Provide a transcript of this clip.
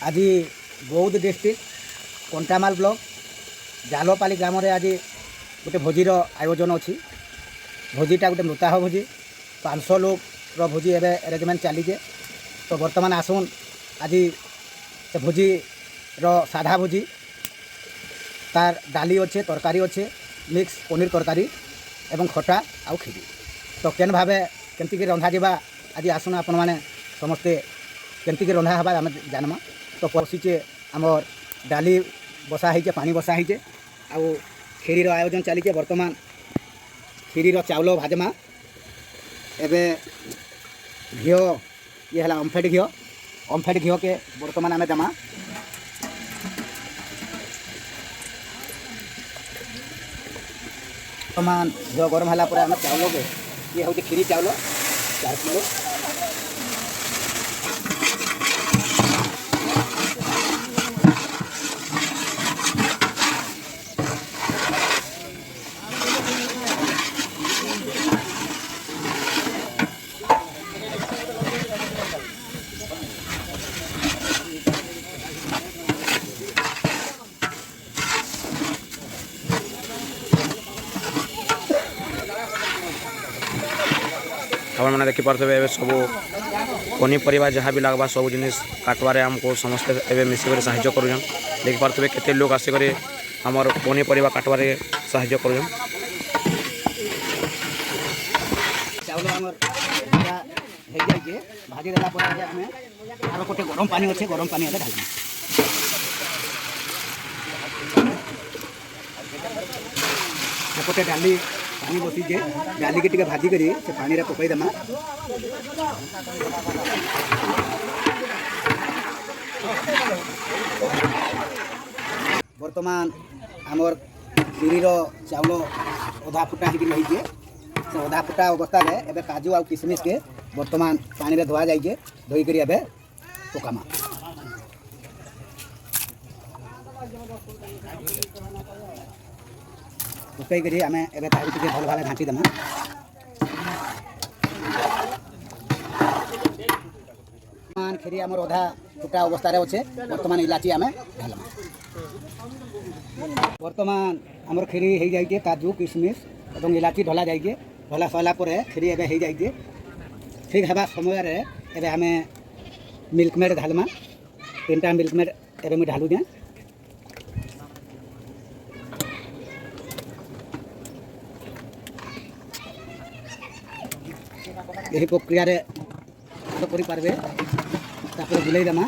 आज बौद्ध district Kantamal block जालपाली ग्राम आज गोटे भोजीर आयोजन अच्छी भोजीटा गोटे मृताह भोजी 500 लोग भोजी एवं अरेंजमेंट चलीजे। तो बर्तमान आसुन आज से भोजी साधा भोजी तार डाली अच्छे तरकारी अच्छे मिक्स पनीर तरकारी एवं खटा आउ खीरी। तो केन भावे केमती रंधा जावा आज आसुन आपण मैंने समस्ते केमती रंधा हवा आम जानमा। तो पशिचे आमर डाली बसा होइचे पानी बसा होइचे आउ खीरी आयोजन चलीचे। बर्तमान खीरी चाउल भाजमा एबे घिओ ये है ओमफेड घिओ के बर्तमान आम देमा। बर्तमान घिओ गरम है आम चाउल के ये हूँ खीरी चाउल 4 किलो। आप मैंने देखिपे सब पनीपरिया जहाँ भी लगवा सब जिन काटवे आमको समस्ते एवं मिसिक साहय कर देखिपे केते लोग आसिक आमर पनीपरिया काटवे साहय कर भाजी देला गोटे गरम पानी अच्छे गरम पानी ढाल गोटे डाली पानी बसीचे डाली के भाजी करी से पानी रे पकई देमा। बर्तमान आमर खीरी चाउल अधा फुटा होगी रही से अधा फुटा अवस्था एबे काजू आ किशमिश के बर्तमान पानी रे धोआ जाइए धोईक एबे पकामा। पकई करी आम एबे तारी टिके भल भाव घाटी देमा। खीरी आमर अधा फुटा अवस्था अच्छे बर्तमान इलाची आम ढालमा। बर्तमान आमर खीरी हो जाइए काजू किशमिश और इलाची ढला जाइए ढला सरला खीरी एबे हो जाइए ठीक है समय एबे आम मिल्कमेड ढालमा। 3टा मिल्कमेड एबे मुझे ढालू दिया। यही प्रक्रिया करें बुलाई देमा।